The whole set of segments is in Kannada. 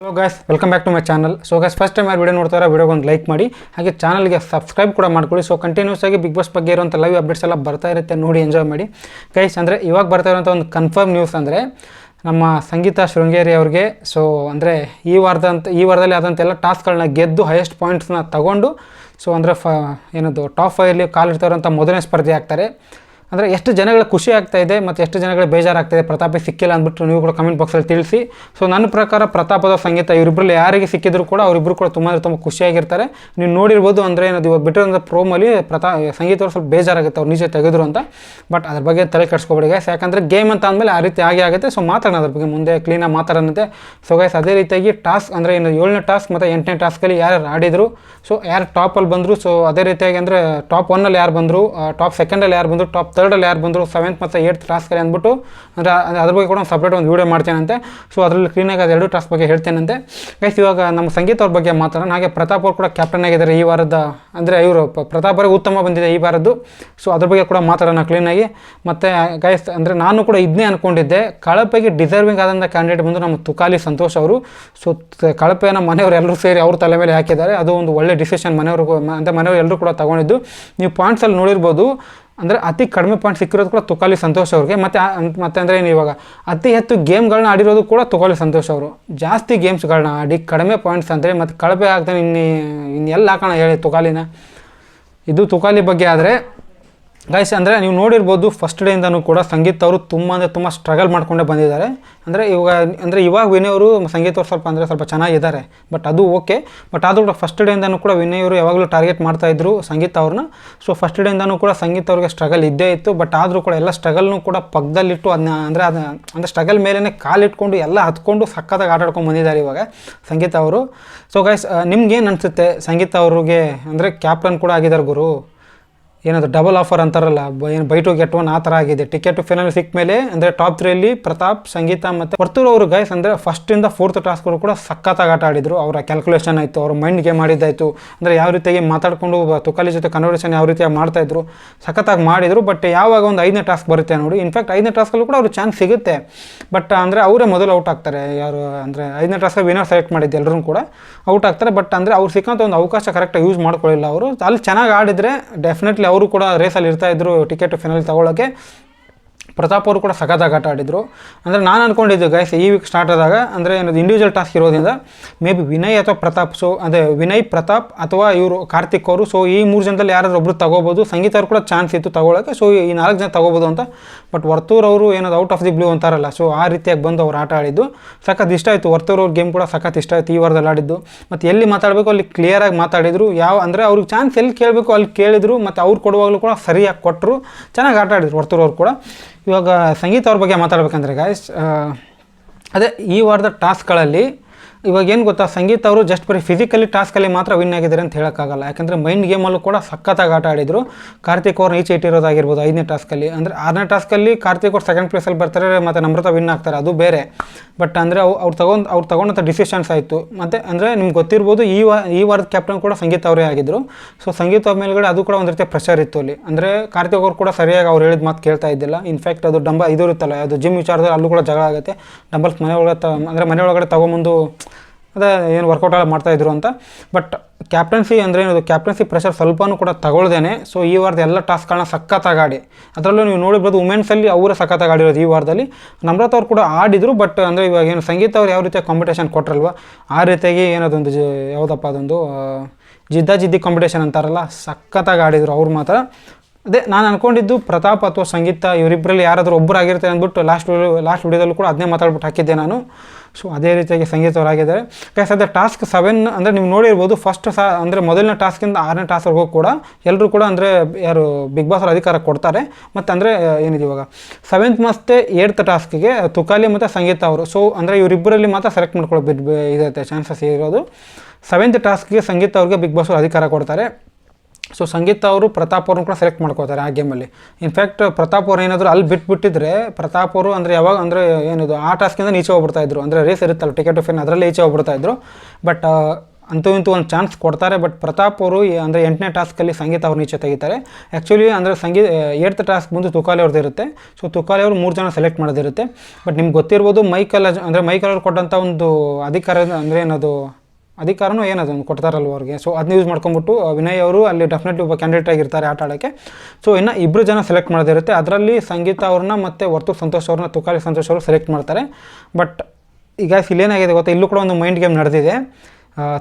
Hello guys, welcome back to my channel. So guys, first time ಯಾರು ವಿಡಿಯೋ ನೋಡ್ತಾರೋ ವಿಡಿಯೋಗೆ ಒಂದು ಲೈಕ್ ಮಾಡಿ, ಹಾಗೆ ಚಾನಲ್ಗೆ ಸಬ್ಸ್ಕ್ರೈಬ್ ಕೂಡ ಮಾಡ್ಕೊಳ್ಳಿ. ಸೊ ಕಂಟಿನ್ಯೂಸ್ ಆಗಿ ಬಿಗ್ ಬಾಸ್ ಬಗ್ಗೆ ಇರುವಂಥ ಲೈವ್ ಅಪ್ಡೇಟ್ಸ್ ಎಲ್ಲ ಬರ್ತಾ ಇರುತ್ತೆ, ನೋಡಿ ಎಂಜಾಯ್ ಮಾಡಿ ಗೈಸ್. ಅಂದರೆ ಇವಾಗ ಬರ್ತಾ ಇರುವಂಥ ಒಂದು ಕನ್ಫರ್ಮ್ ನ್ಯೂಸ್ ಅಂದರೆ ನಮ್ಮ ಸಂಗೀತ ಶೃಂಗೇರಿ ಅವ್ರಿಗೆ ಸೊ ಅಂದರೆ ಈ ವಾರದಲ್ಲಿ ಆದಂತೆಲ್ಲ ಟಾಸ್ಕ್ಗಳನ್ನ ಗೆದ್ದು ಹೈಯೆಸ್ಟ್ ಪಾಯಿಂಟ್ಸ್ನ ತಗೊಂಡು ಸೊ ಅಂದರೆ ಏನದು ಟಾಪ್ 5 ಕಾಲಿಡ್ತಾ ಮೊದಲನೇ ಸ್ಪರ್ಧೆ ಆಗ್ತಾರೆ. ಅಂದರೆ ಎಷ್ಟು ಜನಗಳ ಖುಷಿ ಆಗ್ತಾಯಿದೆ ಮತ್ತು ಎಷ್ಟು ಜನಗಳ ಬೇಜಾರಾಗ್ತಾಯಿದೆ ಪ್ರತಾಪಿಗೆ ಸಿಕ್ಕಿಲ್ಲ ಅಂದ್ಬಿಟ್ಟು ನೀವು ಕೂಡ ಕಮೆಂಟ್ ಬಾಕ್ಸಲ್ಲಿ ತಿಳಿಸಿ. ಸೊ ನನ್ನ ಪ್ರಕಾರ ಪ್ರತಾಪದ ಸಂಗೀತ ಇವರಿಬ್ಬರಲ್ಲಿ ಯಾರಿಗೆ ಸಿಕ್ಕಿದ್ರು ಕೂಡ ಅವರಿಬ್ಬರು ಕೂಡ ತುಂಬ ಖುಷಿಯಾಗಿರ್ತಾರೆ. ನೀವು ನೋಡಿರ್ಬೋದು. ಅಂದರೆ ಏನದು ಇವಾಗ ಬಿಟ್ಟಿರೋಂಥ ಪ್ರೋಮಲ್ಲಿ ಸಂಗೀತ ಅವ್ರು ಸ್ವಲ್ಪ ಬೇಜಾರಾಗುತ್ತೆ ಅವ್ರು ನಿಜ ತೆಗೆದ್ರು ಅಂತ. ಬಟ್ ಅದ್ರ ಬಗ್ಗೆ ತಲೆ ಕೆಡಿಸ್ಕೊಬೇಡಿ ಗೈಸ್, ಯಾಕಂದರೆ ಗೇಮ್ ಅಂತ ಅಂದಮೇಲೆ ಆ ರೀತಿ ಆಗುತ್ತೆ. ಸೊ ಮಾತಾಡೋಣ ಅದ್ರ ಬಗ್ಗೆ ಮುಂದೆ ಕ್ಲೀನಾಗಿ ಮಾತಾಡೋಣಂತೆ. ಸೊ ಗೈಸ್, ಅದೇ ರೀತಿಯಾಗಿ ಟಾಸ್ಕ್ ಅಂದರೆ ಏನು 7ನೇ ಟಾಸ್ಕ್ ಮತ್ತು 8ನೇ ಟಾಸ್ಕಲ್ಲಿ ಯಾರು ಆಡಿದರು, ಸೊ ಯಾರು ಟಾಪಲ್ಲಿ ಬಂದರು, ಸೊ ಅದೇ ರೀತಿಯಾಗಿ ಅಂದರೆ ಟಾಪ್ 1 ಯಾರು ಬಂದರು, ಟಾಪ್ 2 ಯಾರು ಬಂದರು, ಟಾಪ್ 3 ಯಾರು ಬಂದರು, 7th ಮತ್ತು 8th ಟಾಸ್ಕಲ್ಲಿ ಅಂದ್ಬಿಟ್ಟು ಅಂದರೆ ಅದ್ರ ಬಗ್ಗೆ ಕೂಡ ಒಂದು ಸಪ್ರೇಟ್ ಒಂದು ವೀಡಿಯೋ ಮಾಡ್ತೇನಂತೆ. ಸೊ ಅದರಲ್ಲಿ ಕ್ಲೀನಾಗಿ ಅದು 2 ಟಾಸ್ಕ್ ಬಗ್ಗೆ ಹೇಳ್ತೇನಂತೆ ಗೈಸ್. ಇವಾಗ ನಮ್ಮ ಸಂಗೀತ ಅವ್ರ ಬಗ್ಗೆ ಮಾತಾಡೋಣ. ಹಾಗೆ ಪ್ರತಾಪ್ ಅವರು ಕೂಡ ಕ್ಯಾಪ್ಟನ್ ಆಗಿದ್ದಾರೆ ಈ ವಾರದ. ಅಂದರೆ ಇವರು ಪ್ರತಾಪ್ ಅವರಿಗೆ ಉತ್ತಮ ಬಂದಿದೆ ಈ ವಾರದ್ದು. ಸೊ ಅದ್ರ ಬಗ್ಗೆ ಕೂಡ ಮಾತಾಡೋಣ ಕ್ಲೀನಾಗಿ. ಮತ್ತು ಗೈಸ್ ಅಂದರೆ ನಾನು ಕೂಡ ಇದನ್ನೇ ಅಂದ್ಕೊಂಡಿದ್ದೆ, ಕಳಪೆಗೆ ಡಿಸರ್ವಿಂಗ್ ಆದಂಥ ಕ್ಯಾಂಡಿಡೇಟ್ ಬಂದು ನಮ್ಮ ತುಕಾಲಿ ಸಂತೋಷ್ ಅವರು. ಸೊ ಕಳಪೆಯನ್ನು ಮನೆಯವರು ಎಲ್ಲರೂ ಸೇರಿ ಅವ್ರ ತಲೆ ಮೇಲೆ ಹಾಕಿದ್ದಾರೆ. ಅದು ಒಂದು ಒಳ್ಳೆ ಡಿಸಿಷನ್ ಮನೆಯವರು ಎಲ್ಲರೂ ಕೂಡ ತಗೊಂಡಿದ್ದು. ನೀವು ಪಾಯಿಂಟ್ಸಲ್ಲಿ ನೋಡಿರ್ಬೋದು. ಅಂದರೆ ಅತಿ ಕಡಿಮೆ ಪಾಯಿಂಟ್ ಸಿಕ್ಕಿರೋದು ಕೂಡ ತುಕಾಲಿ ಸಂತೋಷ್ ಅವ್ರಿಗೆ. ಮತ್ತು ಅಂದರೆ ಏನು ಇವಾಗ ಅತಿ ಹೆಚ್ಚು ಗೇಮ್ಗಳನ್ನ ಆಡಿರೋದು ಕೂಡ ತುಕಾಲಿ ಸಂತೋಷ್ ಅವರು. ಜಾಸ್ತಿ ಗೇಮ್ಸ್ಗಳನ್ನ ಆಡಿ ಕಡಿಮೆ ಪಾಯಿಂಟ್ಸ್ ಅಂದರೆ ಮತ್ತು ಕಳಪೆ ಆಗ್ತಾನೆ ಇನ್ನೆಲ್ಲ ಹಾಕೋಣ ಹೇಳಿ ತುಕಾಲಿನ. ಇದು ತುಕಾಲಿ ಬಗ್ಗೆ. ಆದರೆ ಗೈಸ್ ಅಂದರೆ ನೀವು ನೋಡಿರ್ಬೋದು ಫಸ್ಟ್ ಡೇಯಿಂದನೂ ಕೂಡ ಸಂಗೀತ ಅವರು ತುಂಬ ಸ್ಟ್ರಗಲ್ ಮಾಡ್ಕೊಂಡೇ ಬಂದಿದ್ದಾರೆ. ಇವಾಗ ವಿನಯ್ ಅವರು ಸಂಗೀತ ಅವರು ಸ್ವಲ್ಪ ಚೆನ್ನಾಗಿದ್ದಾರೆ. ಬಟ್ ಅದು ಓಕೆ. ಬಟ್ ಆದರೂ ಕೂಡ ಫಸ್ಟ್ ಡೇಯಿಂದನೂ ಕೂಡ ವಿನಯ್ ಅವರು ಯಾವಾಗಲೂ ಟಾರ್ಗೆಟ್ ಮಾಡ್ತಾಯಿದ್ರು ಸಂಗೀತ ಅವ್ರನ್ನ. ಸೊ ಫಸ್ಟ್ ಡೇಯಿಂದನೂ ಕೂಡ ಸಂಗೀತ ಅವ್ರಿಗೆ ಸ್ಟ್ರಗಲ್ ಇದ್ದೇ ಇತ್ತು. ಬಟ್ ಆದರೂ ಕೂಡ ಎಲ್ಲ ಸ್ಟ್ರಗಲ್ನೂ ಕೂಡ ಪಕ್ಕದಲ್ಲಿಟ್ಟು ಅಂದರೆ ಸ್ಟ್ರಗಲ್ ಮೇಲೇ ಕಾಲಿಟ್ಕೊಂಡು ಎಲ್ಲ ಹತ್ಕೊಂಡು ಸಖತ್ತಾಗಿ ಆಟಾಡ್ಕೊಂಡು ಬಂದಿದ್ದಾರೆ ಇವಾಗ ಸಂಗೀತ ಅವರು. ಸೊ ಗೈಸ್, ನಿಮ್ಗೇನು ಅನಿಸುತ್ತೆ ಸಂಗೀತ ಅವ್ರಿಗೆ? ಅಂದರೆ ಕ್ಯಾಪ್ಟನ್ ಕೂಡ ಆಗಿದ್ದಾರೆ ಗುರು. ಏನದು ಡಬಲ್ ಆಫರ್ ಅಂತಾರಲ್ಲ, ಏನು ಬೈ ಟು ಗೆಟ್ 1 ಆ ಥರ ಆಗಿದೆ. ಟಿಕೆಟ್ ಫೈನಲ್ ಸಿಕ್ಕ ಮೇಲೆ ಅಂದರೆ ಟಾಪ್ 3 ಪ್ರತಾಪ್, ಸಂಗೀತ ಮತ್ತು ವರ್ತೂರ್ ಅವರು ಗೈಸ್. ಅಂದರೆ ಫಸ್ಟಿಂದ 4th ಟಾಸ್ಕ್ಗಳು ಕೂಡ ಸಖತ್ತಾಗಿ ಆಟ ಆಡಿದರು. ಅವರ ಕ್ಯಾಲ್ಕುಲೇಷನ್ ಆಯಿತು, ಅವ್ರ ಮೈಂಡ್ ಗೇಮ್ ಮಾಡಿದ್ದಾಯಿತು. ಅಂದರೆ ಯಾವ ರೀತಿಯಾಗಿ ಮಾತಾಡಿಕೊಂಡು ತುಕಾಲಿ ಜೊತೆ ಕನ್ವರ್ಸೇಷನ್ ಯಾವ ರೀತಿಯಾಗಿ ಮಾಡ್ತಾಯಿದ್ರು, ಸಖತ್ತಾಗಿ ಮಾಡಿದರು. ಬಟ್ ಯಾವಾಗ ಒಂದು 5ನೇ ಟಾಸ್ಕ್ ಬರುತ್ತೆ ನೋಡಿ, ಇನ್ಫ್ಯಾಕ್ಟ್ 5ನೇ ಟಾಸ್ಕಲ್ಲೂ ಕೂಡ ಅವ್ರಿಗೆ ಚಾನ್ಸ್ ಸಿಗುತ್ತೆ. ಬಟ್ ಅಂದರೆ ಅವರೇ ಮೊದಲು ಔಟ್ ಆಗ್ತಾರೆ. ಯಾರು ಅಂದರೆ 5ನೇ ಟಾಸ್ಕಲ್ಲಿ ವಿನರ್ ಸೆಲೆಕ್ಟ್ ಮಾಡಿದ್ದು ಎಲ್ಲರೂ ಕೂಡ ಔಟ್ ಆಗ್ತಾರೆ. ಬಟ್ ಅಂದರೆ ಅವ್ರು ಸಿಕ್ಕಂಥ ಒಂದು ಅವಕಾಶ ಕರೆಕ್ಟಾಗಿ ಯೂಸ್ ಮಾಡ್ಕೊಳ್ಳಿಲ್ಲ ಅವರು. ಅಲ್ಲಿ ಚೆನ್ನಾಗಿ ಆಡಿದರೆ ಡೆಫಿನೆಟ್ಲಿ ಅವರು ಕೂಡ ರೇಸಲ್ಲಿ ಇರ್ತಾಯಿದ್ರು ಟಿಕೆಟ್ ಫೈನಲ್ ತಗೊಳ್ಳೋಕ್ಕೆ. ಪ್ರತಾಪ್ ಅವರು ಕೂಡ ಸಖತ್ತಾಗಿ ಆಟ ಆಡಿದರು. ಅಂದರೆ ನಾನು ಅಂದ್ಕೊಂಡಿದ್ದೆ ಗೈಸ್ ಈ ವೀಕ್ ಸ್ಟಾರ್ಟ್ ಆದಾಗ ಅಂದರೆ ಏನದು ಇಂಡಿವಿಜುವಲ್ ಟಾಸ್ಕ್ ಇರೋದ್ರಿಂದ ಮೇ ಬಿ ವಿನಯ್ ಅಥವಾ ಪ್ರತಾಪ್, ಸೊ ಅದೇ ವಿನಯ್, ಪ್ರತಾಪ್ ಅಥವಾ ಇವರು ಕಾರ್ತಿಕ್ ಅವರು, ಸೊ ಈ 3 ಜನದಲ್ಲಿ ಯಾರಾದ್ರೂ ಒಬ್ಬರು ತಗೋಬೋದು. ಸಂಗೀತ ಅವರು ಕೂಡ ಚಾನ್ಸ್ ಇತ್ತು ತಗೊಳ್ಳೋಕ್ಕೆ. ಸೊ ಈ 4 ಜನ ತಗೋಬೋದು ಅಂತ. ಬಟ್ ವರ್ತೂರ್ ಅವರು ಏನದು ಔಟ್ ಆಫ್ ದಿ ಬ್ಲೂ ಅಂತಾರಲ್ಲ, ಸೊ ಆ ರೀತಿಯಾಗಿ ಬಂದು ಅವ್ರು ಆಟ ಆಡಿದ್ದು ಸಖತ್ ಇಷ್ಟ ಆಯಿತು. ವರ್ತೂರ್ ಅವ್ರ ಗೇಮ್ ಕೂಡ ಸಖತ್ ಇಷ್ಟ ಆಯಿತು ಈ ವಾರದಲ್ಲಿ ಆಡಿದ್ದು. ಮತ್ತು ಎಲ್ಲಿ ಮಾತಾಡಬೇಕು ಅಲ್ಲಿ ಕ್ಲಿಯರಾಗಿ ಮಾತಾಡಿದರು. ಅಂದರೆ ಅವ್ರಿಗೆ ಚಾನ್ಸ್ ಎಲ್ಲಿ ಕೇಳಬೇಕು ಅಲ್ಲಿ ಕೇಳಿದರು. ಮತ್ತು ಅವ್ರು ಕೊಡುವಾಗಲೂ ಕೂಡ ಸರಿಯಾಗಿ ಕೊಟ್ಟರು. ಚೆನ್ನಾಗಿ ಆಟ ಆಡಿದ್ರು ವರ್ತೂರ್ ಅವರು ಕೂಡ. ಇವಾಗ ಸಂಗೀತ ಅವ್ರ ಬಗ್ಗೆ ಮಾತಾಡಬೇಕಂದ್ರೆ ಗಾಯ್ಸ್, ಅದೇ ಈ ವಾರದ ಟಾಸ್ಕ್ಗಳಲ್ಲಿ ಇವಾಗ ಏನು ಗೊತ್ತಾ, ಸಂಗೀತ ಅವರು ಜಸ್ಟ್ ಬರೀ ಫಿಸಿಕಲಿ ಟಾಸ್ಕಲ್ಲಿ ಮಾತ್ರ ವಿನ್ ಆಗಿದ್ದಾರೆ ಅಂತ ಹೇಳೋಕ್ಕಾಗಲ್ಲ. ಯಾಕಂದರೆ ಮೈಂಡ್ ಗೇಮಲ್ಲೂ ಕೂಡ ಸಖತ್ತಾಗಿ ಆಟ ಆಡಿದರು. ಕಾರ್ತಿಕ್ ಅವ್ರನ್ನ ಈಚೆ ಇಟ್ಟಿರೋದಾಗಿರ್ಬೋದು 5ನೇ ಟಾಸ್ಕಲ್ಲಿ. ಅಂದರೆ 6ನೇ ಟಾಸ್ಕಲ್ಲಿ ಕಾರ್ತಿಕ್ ಅವ್ರು 2nd ಪ್ಲೇಸಲ್ಲಿ ಬರ್ತಾರೆ ಮತ್ತು ನಮ್ರತ ವಿನ್ ಆಗ್ತಾರೆ, ಅದು ಬೇರೆ. ಬಟ್ ಅಂದರೆ ಅವ್ರು ತಗೊಂಡಂಥ ಡಿಸಿಷನ್ಸ್ ಆಯಿತು. ಮತ್ತು ಅಂದರೆ ನಿಮ್ಗೆ ಗೊತ್ತಿರ್ಬೋದು ಈ ವಾರದ ಕ್ಯಾಪ್ಟನ್ ಕೂಡ ಸಂಗೀತ ಅವರೇ ಆಗಿದ್ದರು. ಸೊ ಸಂಗೀತ ಅವ್ರ ಮೇಲ್ಗಡೆ ಅದು ಕೂಡ ಒಂದು ರೀತಿಯ ಪ್ರೆಷರ್ ಇತ್ತು ಅಲ್ಲಿ. ಅಂದರೆ ಕಾರ್ತಿಕ್ ಅವ್ರು ಕೂಡ ಸರಿಯಾಗಿ ಅವ್ರು ಹೇಳಿದ ಮಾತು ಕೇಳ್ತಾ ಇದ್ದಿಲ್ಲ. ಇನ್ಫ್ಯಾಕ್ಟ್ ಅದು ಇದು ಇರುತ್ತಲ್ಲ, ಅದು ಜಿಮ್ ವಿಚಾರದಲ್ಲಿ ಅಲ್ಲೂ ಕೂಡ ಜಗಳ ಆಗುತ್ತೆ. ಡಂಬಲ್ಸ್ ಮನೆಯೊಳಗಡೆ ತಗೊಂಬಂದು ಅದೇ ಏನು ವರ್ಕೌಟ್ ಎಲ್ಲ ಮಾಡ್ತಾಯಿದ್ರು ಅಂತ. ಬಟ್ ಕ್ಯಾಪ್ಟನ್ಸಿ ಅಂದರೆ ಏನದು ಕ್ಯಾಪ್ಟನ್ಸಿ ಪ್ರೆಷರ್ ಸ್ವಲ್ಪನೂ ಕೂಡ ತಗೊಳ್ದೇನೆ ಸೊ ಈ ವಾರದ ಎಲ್ಲ ಟಾಸ್ಕ್ಗಳನ್ನ ಸಖತ್ತಾಗಿ ಆಡಿ, ಅದರಲ್ಲೂ ನೀವು ನೋಡಿರ್ಬೋದು ವುಮೆನ್ಸಲ್ಲಿ ಅವರೇ ಸಖತ್ತಾಗಿ ಆಡಿರೋದು ಈ ವಾರದಲ್ಲಿ. ನಮ್ರತ ಅವ್ರು ಕೂಡ ಆಡಿದರು. ಬಟ್ ಅಂದರೆ ಇವಾಗ ಏನು ಸಂಗೀತ ಅವ್ರು ಯಾವ ರೀತಿಯ ಕಾಂಪಿಟೇಷನ್ ಕೊಟ್ಟರಲ್ವ, ಆ ರೀತಿಯಾಗಿ ಏನದೊಂದು ಯಾವುದಪ್ಪ ಅದೊಂದು ಜಿದ್ದಿ ಕಾಂಪಿಟೇಷನ್ ಅಂತಾರಲ್ಲ, ಸಖತ್ತಾಗಿ ಆಡಿದರು ಅವ್ರು ಮಾತ್ರ. ಅದೇ ನಾನು ಅಂದ್ಕೊಂಡಿದ್ದು ಪ್ರತಾಪ್ ಅಥವಾ ಸಂಗೀತ ಇವರಿಬ್ಬರಲ್ಲಿ ಯಾರಾದರೂ ಒಬ್ಬರು ಆಗಿರ್ತಾರೆ ಅಂದ್ಬಿಟ್ಟು ಲಾಸ್ಟ್ ವಿಡಿಯೋದಲ್ಲೂ ಕೂಡ ಅದನ್ನೇ ಮಾತಾಡ್ಬಿಟ್ಟು ಹಾಕಿದ್ದೆ ನಾನು. ಸೊ ಅದೇ ರೀತಿಯಾಗಿ ಸಂಗೀತ ಅವರು ಆಗಿದ್ದಾರೆ. ಸದ್ಯ ಟಾಸ್ಕ್ 7 ಅಂದರೆ ನೀವು ನೋಡಿರ್ಬೋದು. ಅಂದರೆ ಮೊದಲನೇ ಟಾಸ್ಕಿಂದ 6ನೇ ಟಾಸ್ಕ್ವರೆಗೂ ಕೂಡ ಎಲ್ಲರೂ ಕೂಡ ಅಂದರೆ ಯಾರು ಬಿಗ್ ಬಾಸ್ ಅವ್ರ ಅಧಿಕಾರ ಕೊಡ್ತಾರೆ. ಮತ್ತು ಅಂದರೆ ಏನಿದೆ ಇವಾಗ 7th ಮತ್ತು 8th ಟಾಸ್ಕಿಗೆ ತುಕಾಲಿ ಮತ್ತು ಸಂಗೀತ ಅವರು. ಸೊ ಅಂದರೆ ಇವರಿಬ್ಬರಲ್ಲಿ ಮಾತ್ರ ಸೆಲೆಕ್ಟ್ ಮಾಡ್ಕೊಳ್ಳೋ ಇದೈತೆ ಚಾನ್ಸಸ್ ಇರೋದು. 7th ಟಾಸ್ಕ್ಗೆ ಸಂಗೀತ ಅವ್ರಿಗೆ ಬಿಗ್ ಬಾಸ್ ಅವ್ರು ಅಧಿಕಾರ ಕೊಡ್ತಾರೆ. ಸೊ ಸಂಗೀತ ಅವರು ಪ್ರತಾಪ್ ಅವ್ರನ್ನ ಕೂಡ ಸೆಲೆಕ್ಟ್ ಮಾಡ್ಕೋತಾರೆ ಆ ಗೇಮಲ್ಲಿ. ಇನ್ಫ್ಯಾಕ್ಟ್ ಪ್ರತಾಪ್ ಅವ್ರು ಏನಾದರೂ ಅಲ್ಲಿ ಬಿಟ್ಬಿಟ್ಟಿದ್ರೆ ಪ್ರತಾಪ್ ಅವರು ಅಂದರೆ ಯಾವಾಗ ಅಂದರೆ ಏನಿದು ಆ ಟಾಸ್ಕಿಂದ ಈಚೆ ಹೋಗ್ಬಿಡ್ತಾಯಿದ್ರು. ಅಂದರೆ ರೇಸ್ ಇರುತ್ತಲ್ಲ ಟಿಕೆಟ್ ಫೈನ್, ಅದರಲ್ಲೇ ಈಚೆ ಹೋಗ್ಬಿಡ್ತಾಯಿದ್ರು. ಬಟ್ ಅಂತೂ ಇಂತೂ ಒಂದು ಚಾನ್ಸ್ ಕೊಡ್ತಾರೆ. ಬಟ್ ಪ್ರತಾಪ್ ಅವರು ಅಂದರೆ 8ನೇ ಟಾಸ್ಕಲ್ಲಿ ಸಂಗೀತ ಅವ್ರನ್ನ ಈಚೆ ತೆಗಿತಾರೆ. ಆ್ಯಕ್ಚುಲಿ ಅಂದರೆ 8th ಟಾಸ್ಕ್ ಬಂದು ತುಕಾಲಿ ಅವ್ರದ್ದು ಇರುತ್ತೆ. ಸೊ ತುಕಾಲಿ ಅವರು 3 ಜನ ಸೆಲೆಕ್ಟ್ ಮಾಡೋದಿರುತ್ತೆ. ಬಟ್ ನಿಮ್ಗೆ ಗೊತ್ತಿರ್ಬೋದು ಮೈಕಲ್ ಅವ್ರು ಕೊಟ್ಟಂಥ ಒಂದು ಅಧಿಕಾರ ಅಂದರೆ ಅಧಿಕಾರನೂ ಏನದು ಕೊಡ್ತಾರಲ್ವ ಅವ್ರಿಗೆ. ಸೊ ಅದನ್ನ ಯೂಸ್ ಮಾಡ್ಕೊಂಬಿಟ್ಟು ವಿನಯ್ ಅವರು ಅಲ್ಲಿ ಡೆಫಿನೆಟ್ಲಿ ಒಬ್ಬ ಕ್ಯಾಂಡಿಡೇಟ್ ಆಗಿರ್ತಾರೆ ಆಟ ಆಡೋಕ್ಕೆ. ಸೊ ಇನ್ನು 2 ಜನ ಸೆಲೆಕ್ಟ್ ಮಾಡೋದಿರುತ್ತೆ. ಅದರಲ್ಲಿ ಸಂಗೀತ ಅವ್ರನ್ನ ಮತ್ತು ವರ್ತೂರ್ ಸಂತೋಷ್ ಅವ್ರನ್ನ ತುಕಾಲಿ ಸಂತೋಷ್ ಅವರು ಸೆಲೆಕ್ಟ್ ಮಾಡ್ತಾರೆ. ಬಟ್ ಈಗ ಇಲ್ಲೇನಾಗಿದೆ ಗೊತ್ತಾ, ಇಲ್ಲೂ ಕೂಡ ಒಂದು ಮೈಂಡ್ ಗೇಮ್ ನಡೆದಿದೆ.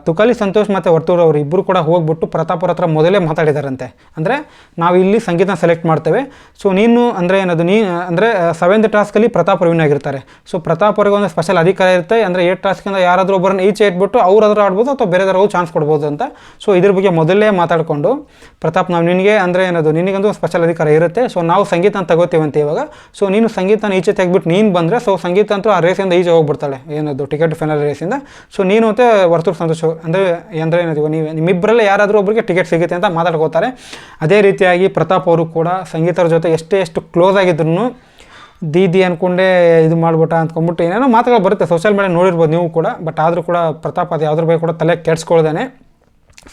ತುಕಾಲಿ ಸಂತೋಷ್ ಮತ್ತು ವರ್ತೂರ್ ಅವರು ಇಬ್ಬರು ಕೂಡ ಹೋಗ್ಬಿಟ್ಟು ಪ್ರತಾಪ್ ಅವ್ರ ಹತ್ರ ಮೊದಲೇ ಮಾತಾಡಿದಾರಂತೆ. ಅಂದರೆ ನಾವು ಇಲ್ಲಿ ಸಂಗೀತನ ಸೆಲೆಕ್ಟ್ ಮಾಡ್ತೇವೆ, ಸೊ ನೀನು ಅಂದರೆ ಏನದು ಅಂದರೆ 7th ಟಾಸ್ಕಲ್ಲಿ ಪ್ರತಾಪ್ ವಿನ್ ಆಗಿರ್ತಾರೆ. ಸೊ ಪ್ರತಾಪ್ ಅವ್ರಿಗೆ ಒಂದು ಸ್ಪೆಷಲ್ ಅಧಿಕಾರ ಇರುತ್ತೆ. ಅಂದರೆ 8 ಟಾಸ್ಕಿಂದ ಯಾರಾದರೂ ಒಬ್ಬರನ್ನ ಈಚೆ ಇಟ್ಬಿಟ್ಟು ಅವ್ರು ಅದ್ರ ಆಡ್ಬೋದು ಅಥವಾ ಬೇರೆದಾರು ಚಾನ್ಸ್ ಕೊಡ್ಬೋದು ಅಂತ. ಸೊ ಇದ್ರ ಬಗ್ಗೆ ಮೊದಲೇ ಮಾತಾಡಿಕೊಂಡು ಪ್ರತಾಪ್ ನಾವು ನಿನಗೆ ಅಂದರೆ ಏನದು ನಿನಗೊಂದು ಸ್ಪೆಷಲ್ ಅಧಿಕಾರ ಇರುತ್ತೆ, ಸೊ ನಾವು ಸಂಗೀತನ ತಗೋತೀವಂತೆ ಇವಾಗ. ಸೊ ನೀನು ಸಂಗೀತನ ಈಚೆ ತೆಗೆದ್ಬಿಟ್ಟು ನೀನು ಬಂದರೆ ಸೊ ಸಂಗೀತ ಅಂತೂ ಆ ರೇಸಿಂದ ಈಚೆ ಹೋಗ್ಬಿಡ್ತಾಳೆ, ಏನದು ಟಿಕೆಟ್ ಫೈನಲ್ ರೇಸಿಂದ. ಸೊ ನೀನು ಮತ್ತು ವರ್ತೂರ್ ಸಂತೋಷ್ ಅಂದರೆ ಏನದು ನಿಮ್ಮಿಬ್ಬರಲ್ಲೇ ಯಾರಾದರೂ ಒಬ್ಬರಿಗೆ ಟಿಕೆಟ್ ಸಿಗುತ್ತೆ ಅಂತ ಮಾತಾಡ್ಕೋತಾರೆ. ಅದೇ ರೀತಿಯಾಗಿ ಪ್ರತಾಪ್ ಅವರು ಕೂಡ ಸಂಗೀತರ ಜೊತೆ ಎಷ್ಟು ಕ್ಲೋಸ್ ಆಗಿದ್ರು ದೀದಿ ಅಂದ್ಕೊಂಡೇ ಇದು ಮಾಡ್ಬಿಟ್ಟ ಅಂದ್ಕೊಂಡ್ಬಿಟ್ಟು ಏನೇನೋ ಮಾತುಗಳು ಬರುತ್ತೆ, ಸೋಷಿಯಲ್ ಮೀಡಿಯಾ ನೋಡಿರ್ಬೋದು ನೀವು ಕೂಡ. ಬಟ್ ಆದರೂ ಕೂಡ ಪ್ರತಾಪ್ ಅದು ಯಾವುದ್ರ ಬಗ್ಗೆ ಕೂಡ ತಲೆ ಕೆಡ್ಸ್ಕೊಳ್ದೇನೆ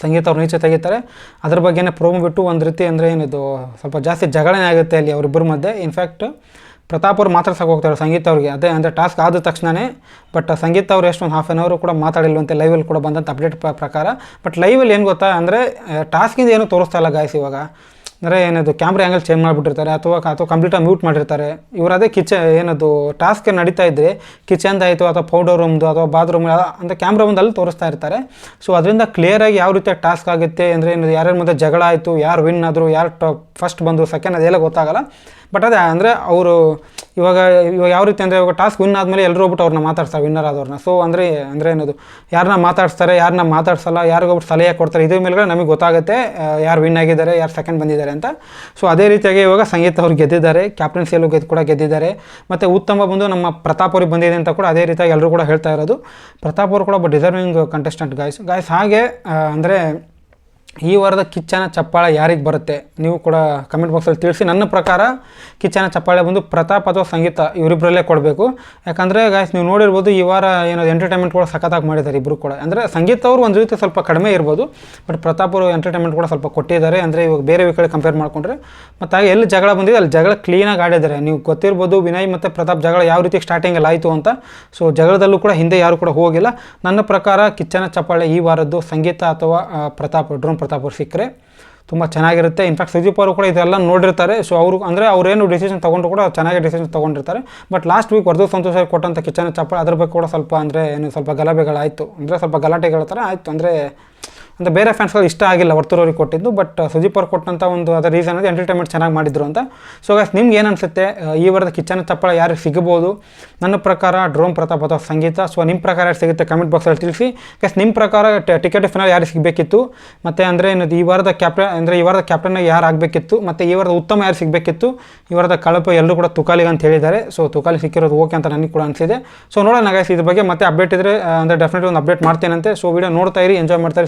ಸಂಗೀತ ಅವ್ರು ಈಚೆ ತೆಗಿತಾರೆ. ಅದ್ರ ಬಗ್ಗೆನೇ ಪ್ರೋಮೋ ಬಿಟ್ಟು ಒಂದು ರೀತಿ ಅಂದರೆ ಏನಿದು ಸ್ವಲ್ಪ ಜಾಸ್ತಿ ಜಗಳನೇ ಆಗುತ್ತೆ ಅಲ್ಲಿ ಅವರಿಬ್ಬರ ಮಧ್ಯೆ. ಇನ್ಫ್ಯಾಕ್ಟ್ ಪ್ರತಾಪ್ ಅವ್ರು ಮಾತಾಡ್ಸಕ್ಕೆ ಹೋಗ್ತಾರೆ ಸಂಗೀತ ಅವ್ರಿಗೆ, ಅದೇ ಅಂದರೆ ಟಾಸ್ಕ್ ಆದ ತಕ್ಷಣವೇ. ಬಟ್ ಸಂಗೀತ ಅವ್ರು ಎಷ್ಟೊಂದು ಹಾಫ್ ಆನ್ ಅವರು ಕೂಡ ಮಾತಾಡಿಲ್ವಂತೆ ಲೈವಲ್ಲಿ ಕೂಡ ಬಂದಂಥ ಅಪ್ಡೇಟ್ ಪ್ರಕಾರ. ಬಟ್ ಲೈವಲ್ಲಿ ಏನು ಗೊತ್ತಾ ಅಂದರೆ ಟಾಸ್ಕಿಂದ ಏನೂ ತೋರಿಸ್ತಾ ಇಲ್ಲ ಗಾಯ್ಸ್. ಇವಾಗ ಅಂದರೆ ಏನದು ಕ್ಯಾಮ್ರಾ ಆ್ಯಂಗಲ್ ಚೇಂಜ್ ಮಾಡಿಬಿಟ್ಟಿರ್ತಾರೆ ಅಥವಾ ಕಂಪ್ಲೀಟಾಗಿ ಮ್ಯೂಟ್ ಮಾಡಿರ್ತಾರೆ. ಇವರು ಅದೇ ಏನದು ಟಾಸ್ಕ್ ನಡೀತಾ ಇದ್ದರೆ ಕಿಚನ್ದಾಯಿತು ಅಥವಾ ಪೌಡರ್ ರೂಮ್ದು ಅಥವಾ ಬಾತ್ರೂಮ್ ಅಂದರೆ ಕ್ಯಾಮ್ರಾ ಮುಂದೆ ಅಲ್ಲಿ ತೋರಿಸ್ತಾ ಇರ್ತಾರೆ. ಸೊ ಅದರಿಂದ ಕ್ಲಿಯರಾಗಿ ಯಾವ ರೀತಿಯಾಗಿ ಟಾಸ್ಕ್ ಆಗುತ್ತೆ ಅಂದರೆ ಏನದು ಯಾರ್ಯಾರ ಮಧ್ಯೆ ಜಗಳ ಆಯಿತು, ಯಾರು ವಿನ್ ಆದರು, ಯಾರು ಫಸ್ಟ್ ಬಂದರು, ಸೆಕೆಂಡ್, ಅದೆಲ್ಲ ಗೊತ್ತಾಗಲ್ಲ. ಬಟ್ ಅದೇ ಅಂದರೆ ಅವರು ಇವಾಗ ಯಾವ ರೀತಿ ಅಂದರೆ ಇವಾಗ ಟಾಸ್ಕ್ ವಿನ್ ಆದಮೇಲೆ ಎಲ್ಲರೂ ಹೋಗ್ಬಿಟ್ಟು ಅವ್ರನ್ನ ಮಾತಾಡ್ತಾರೆ ವಿನ್ನರ್ ಆದವ್ರನ್ನ. ಸೊ ಅಂದರೆ ಏನದು ಯಾರನ್ನ ಮಾತಾಡ್ಸ್ತಾರೆ, ಯಾರನ್ನ ಮಾತಾಡ್ಸಲ್ಲ, ಯಾರಿಗೊಬ್ರು ಸಲಹೆ ಕೊಡ್ತಾರೆ, ಇದ್ರ ಮೇಲೆ ನಮಗೆ ಗೊತ್ತಾಗುತ್ತೆ ಯಾರು ವಿನ್ ಆಗಿದ್ದಾರೆ, ಯಾರು ಸೆಕೆಂಡ್ ಬಂದಿದ್ದಾರೆ ಅಂತ. ಸೊ ಅದೇ ರೀತಿಯಾಗಿ ಇವಾಗ ಸಂಗೀತ ಅವ್ರು ಗೆದ್ದಿದ್ದಾರೆ, ಕ್ಯಾಪ್ಟನ್ಸಿಯಲ್ಲೂ ಕೂಡ ಗೆದ್ದಿದ್ದಾರೆ. ಮತ್ತು ಉತ್ತಮ ಬಂದು ನಮ್ಮ ಪ್ರತಾಪ್ ಅವ್ರಿಗೆ ಬಂದಿದೆ ಅಂತ ಕೂಡ ಅದೇ ರೀತಿಯಾಗಿ ಎಲ್ಲರೂ ಕೂಡ ಹೇಳ್ತಾ ಇರೋದು. ಪ್ರತಾಪ್ ಅವರು ಕೂಡ ಒಬ್ಬ ಡಿಸರ್ವಿಂಗ್ ಕಂಟೆಸ್ಟೆಂಟ್ ಗಾಯ್ಸ್. ಹಾಗೆ ಅಂದರೆ ಈ ವಾರದ ಕಿಚ್ಚನ ಚಪ್ಪಾಳೆ ಯಾರಿಗೆ ಬರುತ್ತೆ ನೀವು ಕೂಡ ಕಮೆಂಟ್ ಬಾಕ್ಸಲ್ಲಿ ತಿಳಿಸಿ. ನನ್ನ ಪ್ರಕಾರ ಕಿಚ್ಚನ ಚಪ್ಪಾಳೆ ಬಂದು ಪ್ರತಾಪ್ ಅಥವಾ ಸಂಗೀತ ಇವರಿಬ್ಬರಲ್ಲೇ ಕೊಡಬೇಕು. ಯಾಕಂದರೆ ಗಾಯ್ಸ್ ನೀವು ನೋಡಿರ್ಬೋದು ಈ ವಾರ ಏನೋ ಎಂಟರ್ಟೈನ್ಮೆಂಟ್ ಕೂಡ ಸಖತ್ತಾಗಿ ಮಾಡಿದ್ದಾರೆ ಇಬ್ಬರು ಕೂಡ. ಅಂದರೆ ಸಂಗೀತ ಅವರು ಒಂದು ರೀತಿ ಸ್ವಲ್ಪ ಕಡಿಮೆ ಇರ್ಬೋದು, ಬಟ್ ಪ್ರತಾಪ್ ಅವರು ಎಂಟರ್ಟೈನ್ಮೆಂಟ್ ಕೂಡ ಸ್ವಲ್ಪ ಕೊಟ್ಟಿದ್ದಾರೆ. ಅಂದರೆ ಇವಾಗ ಬೇರೆ ಕಡೆ ಕಂಪೇರ್ ಮಾಡಿಕೊಂಡ್ರೆ. ಮತ್ತು ಹಾಗೆ ಎಲ್ಲಿ ಜಗಳ ಬಂದಿದೆ ಅಲ್ಲಿ ಜಗಳ ಕ್ಲೀನಾಗಿ ಆಡಿದ್ದಾರೆ. ನೀವು ಗೊತ್ತಿರ್ಬೋದು ವಿನಯ್ ಮತ್ತು ಪ್ರತಾಪ್ ಜಗಳ ಯಾವ ರೀತಿ ಸ್ಟಾರ್ಟಿಂಗಲ್ಲಿ ಆಯಿತು ಅಂತ. ಸೊ ಜಗಳದಲ್ಲೂ ಕೂಡ ಹಿಂದೆ ಯಾರು ಕೂಡ ಹೋಗಿಲ್ಲ. ನನ್ನ ಪ್ರಕಾರ ಕಿಚ್ಚನ ಚಪ್ಪಾಳೆ ಈ ವಾರದ್ದು ಸಂಗೀತ ಅಥವಾ ಡ್ರೋನ್ ಪ್ರತಾಪ್ ಅವ್ರು ಸಿಕ್ಕರೆ ತುಂಬ ಚೆನ್ನಾಗಿರುತ್ತೆ. ಇನ್ಫ್ಯಾಕ್ಟ್ ಸುದೀಪ್ ಅವರು ಕೂಡ ಇದೆಲ್ಲ ನೋಡಿರ್ತಾರೆ. ಸೊ ಅವರು ಅಂದರೆ ಅವರೇನು ಡಿಸಿಷನ್ ತೊಗೊಂಡು ಕೂಡ ಚೆನ್ನಾಗಿ ಡಿಸಿಷನ್ ತೊಗೊಂಡಿರ್ತಾರೆ. But last week Varthur Santhosh ಕೊಟ್ಟಂಥ ಕಿಚ್ಚನ ಚಪ್ಪಾಳೆ ಅದ್ರ ಬಗ್ಗೆ ಕೂಡ ಸ್ವಲ್ಪ ಅಂದರೆ ಏನು ಸ್ವಲ್ಪ ಗಲಭೆಗಳಾಯಿತು, ಅಂದರೆ ಸ್ವಲ್ಪ ಗಲಾಟೆಗಳ ಥರ ಆಯಿತು. ಅಂದರೆ ಬೇರೆ ಫ್ಯಾನ್ಸ್ಗಳು ಇಷ್ಟ ಆಗಿಲ್ಲ ವರ್ತೂರ್ ಅವ್ರಿಗೆ ಕೊಟ್ಟಿದ್ದು. ಬಟ್ ಸುದೀಪ್ ಅವ್ರು ಕೊಟ್ಟಂಥ ಒಂದು ಅದರ ರೀಸನ್ ಅಂದರೆ ಎಂಟರ್ಟೈನ್ಮೆಂಟ್ ಚೆನ್ನಾಗಿ ಮಾಡಿದ್ರು ಅಂತ. ಸೊ ಗಾಯ್ಸ್ ನಿಮ್ಗೆ ಏನು ಅನಿಸುತ್ತೆ ಈ ವಾರದ ಕಿಚ್ಚನ ಚಪ್ಪಾಳೆ ಯಾರಿಗೆ ಸಿಗಬಹುದು? ನನ್ನ ಪ್ರಕಾರ ಡ್ರೋನ್ ಪ್ರತಾಪ್ ಅಥವಾ ಸಂಗೀತ. ಸೊ ನಿಮ್ಮ ಪ್ರಕಾರ ಯಾರು ಸಿಗುತ್ತೆ ಕಮೆಂಟ್ ಬಾಕ್ಸಲ್ಲಿ ತಿಳಿಸಿ. ಗಾಯ್ಸ್ ನಿಮ್ಮ ಪ್ರಕಾರ ಟಿಕೆಟ್ ಫೈನಲ್ ಯಾರಿಗೆ ಸಿಗಬೇಕಿತ್ತು? ಮತ್ತು ಅಂದರೆ ಈ ವಾರದ ಕ್ಯಾಪ್ಟನ್ ಯಾರು ಆಗಬೇಕಿತ್ತು? ಮತ್ತು ಈ ವಾರದ ಉತ್ತಮ ಯಾರು ಸಿಗಬೇಕಿತ್ತು? ಈ ವಾರದ ಕಳಪೆ ಎಲ್ಲರೂ ಕೂಡ ತುಕಾಲಿಗೆ ಅಂತ ಹೇಳಿದ್ದಾರೆ. ಸೊ ತುಕಾಲಿ ಸಿಕ್ಕಿರೋದು ಓಕೆ ಅಂತ ನನಗೆ ಕೂಡ ಅನಿಸಿದೆ. ಸೊ ನೋಡೋಣ ಗಾಯ್ಸ್ ಇದ್ರ ಬಗ್ಗೆ ಮತ್ತೆ ಅಪ್ಡೇಟ್ ಇದ್ದರೆ ಅಂದರೆ ಡೆಫಿನೆಟ್ಲಿ ಒಂದು ಅಪ್ಡೇಟ್ ಮಾಡ್ತೇನಂತೆ. ಸೊ ವಿಡಿಯೋ ನೋಡ್ತಾ ಇರಿ, ಎಂಜಾಯ್ ಮಾಡ್ತಾ ಇರಿ.